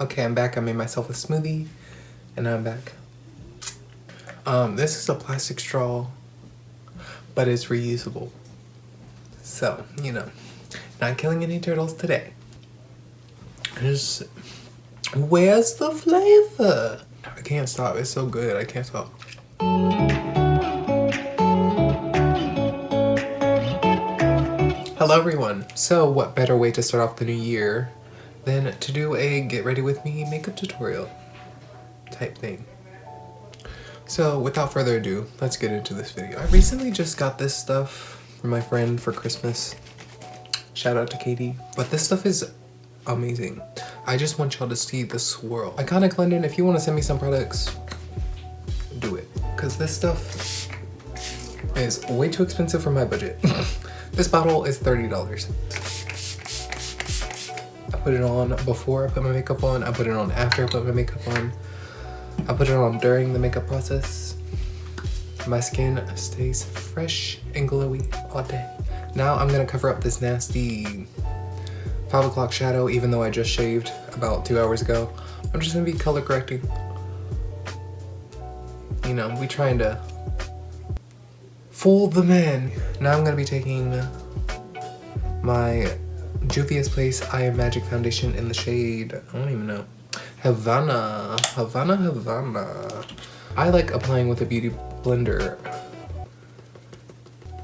Okay, I'm back. I made myself a smoothie, and now I'm back. This is a plastic straw, but it's reusable. So, you know, not killing any turtles today. Where's the flavor? I can't stop. It's so good. I can't stop. Hello, everyone. So, what better way to start off the new year than to do a get ready with me makeup tutorial type thing. So without further ado, let's get into this video. I recently just got this stuff from my friend for Christmas. Shout out to Katie. But this stuff is amazing. I just want y'all to see the swirl. Iconic London, if you want to send me some products, do it. Because this stuff is way too expensive for my budget. This bottle is $30. I put it on before I put my makeup on. I put it on after I put my makeup on. I put it on during the makeup process. My skin stays fresh and glowy all day. Now I'm gonna cover up this nasty 5 o'clock shadow, even though I just shaved about 2 hours ago. I'm just gonna be color correcting. You know, we trying to fool the men. Now I'm gonna be taking my Juviasplace I Am Magic foundation in the shade, I don't even know, Havana. I like applying with a beauty blender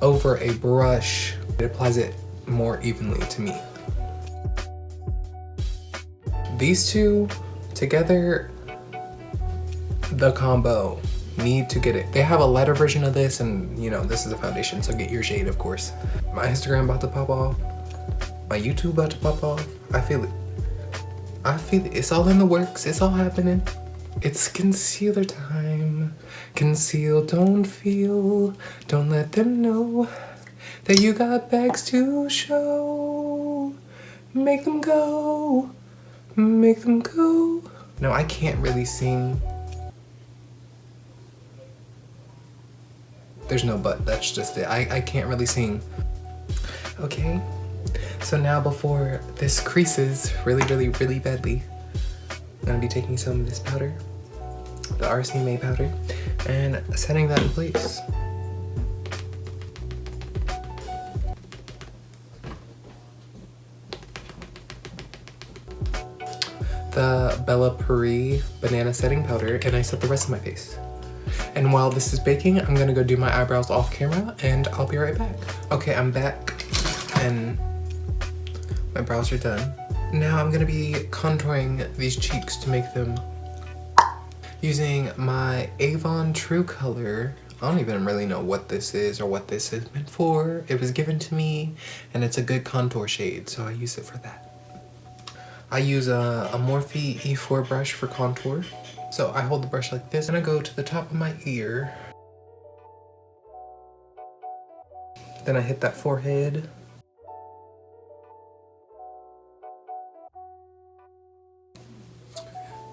over a brush. It applies it more evenly to me. These two together, the combo, need to get it. They have a lighter version of this, and you know, this is a foundation, so get your shade, of course. My Instagram about to pop off. My YouTube about to pop off. I feel it. It's all in the works. It's all happening. It's concealer time. Conceal, don't feel. Don't let them know that you got bags to show. Make them go. Make them go. No, I can't really sing. There's no but, that's just it. I can't really sing. Okay. So now before this creases really badly, I'm gonna be taking some of this powder, the RCMA powder, and setting that in place. The Bella Puri banana setting powder, and I set the rest of my face. And while this is baking, I'm gonna go do my eyebrows off camera, and I'll be right back. Okay, I'm back, and my brows are done. Now I'm gonna be contouring these cheeks to make them using my Avon True Color. I don't even really know what this is or what this is meant for. It was given to me, and it's a good contour shade, so I use it for that. I use a Morphe E4 brush for contour. So I hold the brush like this, and I go to the top of my ear. Then I hit that forehead.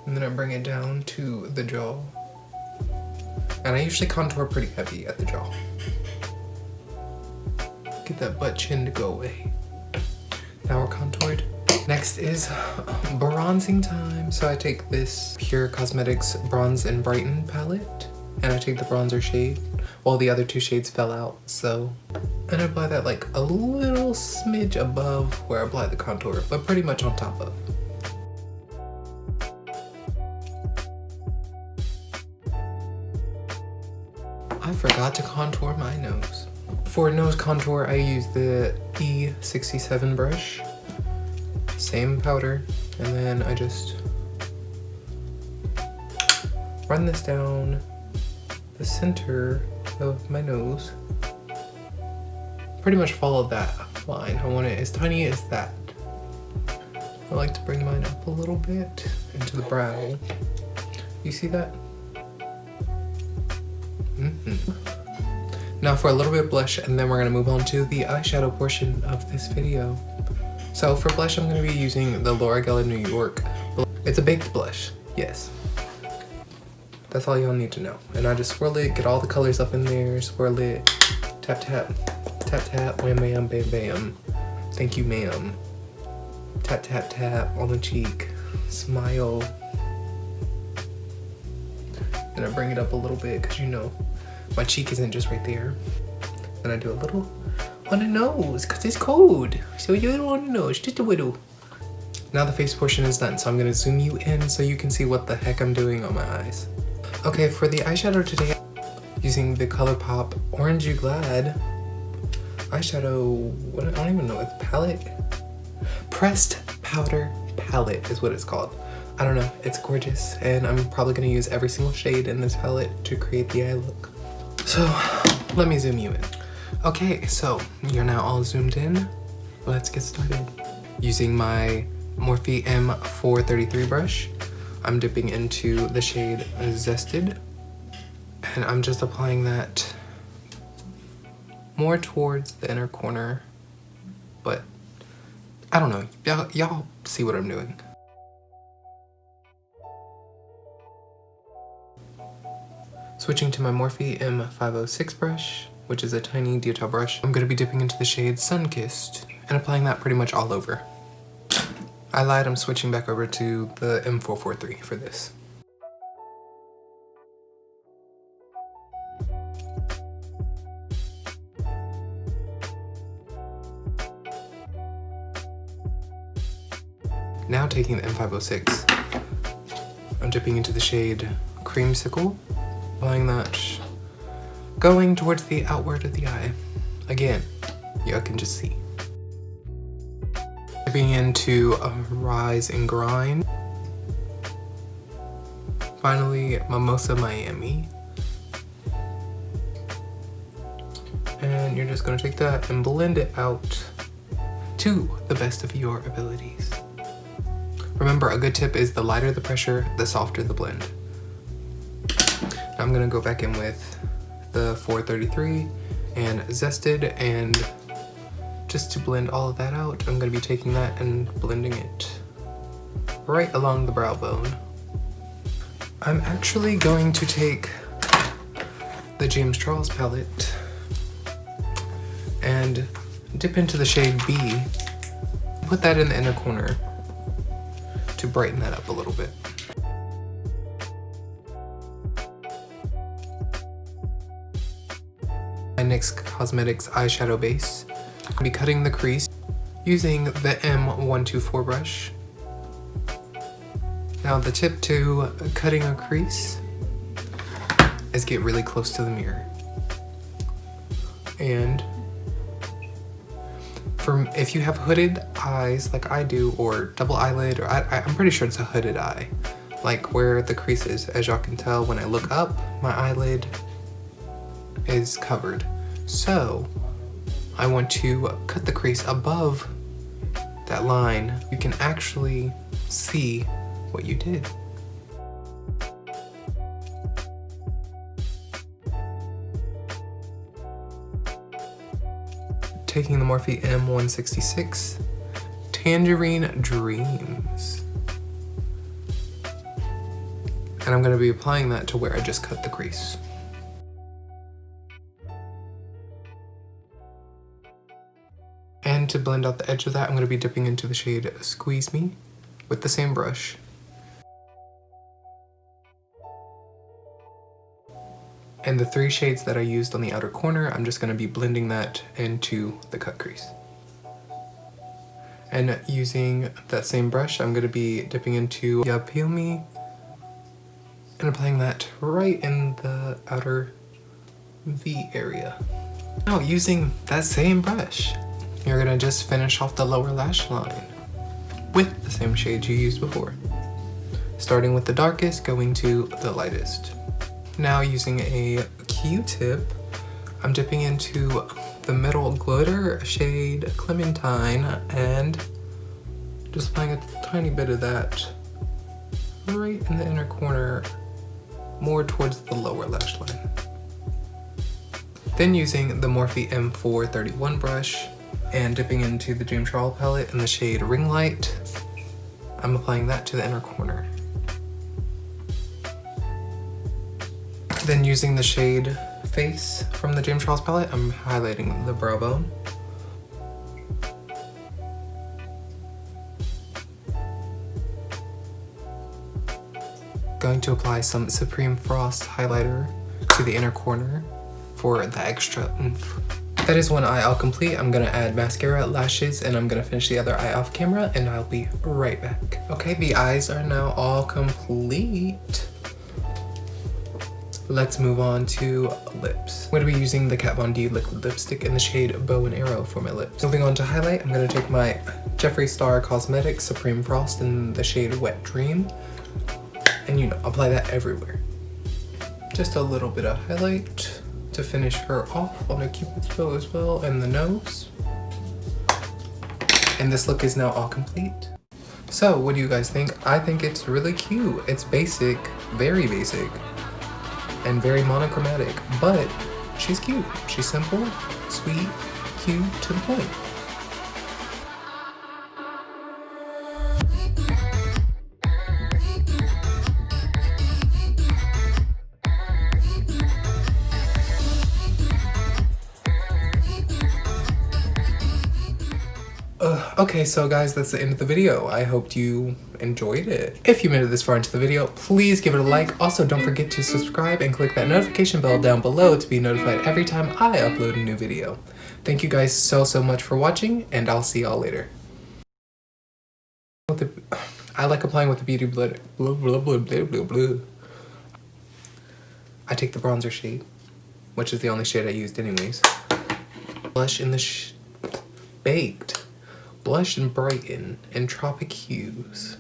And then I bring it down to the jaw. And I usually contour pretty heavy at the jaw. Get that butt chin to go away. Now we're contoured. Next is bronzing time. So I take this Pure Cosmetics Bronze and Brighten palette, and I take the bronzer shade while the other two shades fell out. And I apply that like a little smidge above where I apply the contour, but pretty much on top of. I forgot to contour my nose. For nose contour, I use the E67 brush. Same powder, and then I just run this down the center of my nose. Pretty much follow that line. I want it as tiny as that. I like to bring mine up a little bit into the brow. You see that? Now for a little bit of blush, and then we're gonna move on to the eyeshadow portion of this video. So for blush, I'm gonna be using the Laura Geller New York. It's a baked blush, yes. That's all y'all need to know. And I just swirl it, get all the colors up in there, swirl it, tap tap, tap tap, wham bam bam bam. Thank you, ma'am. Tap tap tap on the cheek. smile. I'm gonna bring it up a little bit because you know my cheek isn't just right there. Then I do a little on the nose because it's cold. So you don't on the nose, just a little. Now the face portion is done, so I'm gonna zoom you in so you can see what the heck I'm doing on my eyes. Okay, for the eyeshadow today, using the Colorpop Orange You Glad eyeshadow, what, I don't even know, it's palette? Pressed Powder Palette is what it's called. I don't know, it's gorgeous, and I'm probably gonna use every single shade in this palette to create the eye look. So, let me zoom you in. Okay, so you're now all zoomed in. Let's get started. Using my Morphe M433 brush, I'm dipping into the shade Zested, and I'm just applying that more towards the inner corner, but I don't know, y'all see what I'm doing. Switching to my Morphe M506 brush, which is a tiny detail brush, I'm gonna be dipping into the shade Sunkissed and applying that pretty much all over. I lied, I'm switching back over to the M443 for this. Now taking the M506, I'm dipping into the shade Creamsicle, applying that, going towards the outward of the eye. Again, you can just see. Dipping into a Rise and Grind. Finally, Mimosa Miami. And you're just gonna take that and blend it out to the best of your abilities. Remember, a good tip is the lighter the pressure, the softer the blend. Now I'm gonna go back in with the 433 and Zested, and just to blend all of that out, I'm gonna be taking that and blending it right along the brow bone. I'm actually going to take the James Charles palette and dip into the shade B, put that in the inner corner to brighten that up a little bit. My NYX Cosmetics eyeshadow base, I'll be cutting the crease using the M124 brush. Now the tip to cutting a crease is get really close to the mirror. And if you have hooded eyes like I do, or double eyelid, or I'm pretty sure it's a hooded eye, like where the crease is, as y'all can tell when I look up, my eyelid is covered. So I want to cut the crease above that line. You can actually see what you did. Taking the Morphe M166, Tangerine Dreams. And I'm gonna be applying that to where I just cut the crease. And to blend out the edge of that, I'm gonna be dipping into the shade Squeeze Me with the same brush. And the 3 shades that I used on the outer corner, I'm just gonna be blending that into the cut crease. And using that same brush, I'm gonna be dipping into Ya Peel Me and applying that right in the outer V area. Now using that same brush, you're gonna just finish off the lower lash line with the same shades you used before. Starting with the darkest, going to the lightest. Now using a Q-tip, I'm dipping into the middle glitter shade Clementine and just applying a tiny bit of that right in the inner corner, more towards the lower lash line. Then using the Morphe M431 brush and dipping into the James Charles palette in the shade Ring Light, I'm applying that to the inner corner. Then using the shade Face from the James Charles palette, I'm highlighting the brow bone. Going to apply some Supreme Frost highlighter to the inner corner for the extra oomph. That is one eye all complete. I'm gonna add mascara, lashes, and I'm gonna finish the other eye off camera, and I'll be right back. Okay, the eyes are now all complete. Let's move on to lips. I'm gonna be using the Kat Von D liquid lipstick in the shade Bow and Arrow for my lips. Moving on to highlight, I'm gonna take my Jeffreestarcosmetics Supreme Frost in the shade Wet Dream, and you know, apply that everywhere. Just a little bit of highlight to finish her off on a cupid's bow as well, and the nose. And this look is now all complete. So what do you guys think? I think it's really cute. It's basic, very basic, and very monochromatic, but she's cute. She's simple, sweet, cute, to the point. Okay, so guys, that's the end of the video. I hope you enjoyed it. If you made it this far into the video, please give it a like. Also, don't forget to subscribe and click that notification bell down below to be notified every time I upload a new video. Thank you guys so much for watching, and I'll see y'all later. I like applying with the beauty blender. I take the bronzer shade, which is the only shade I used anyways. Blush in the Baked. Blush and Brighten in Tropic Hues.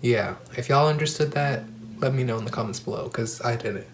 Yeah, if y'all understood that, let me know in the comments below, because I didn't.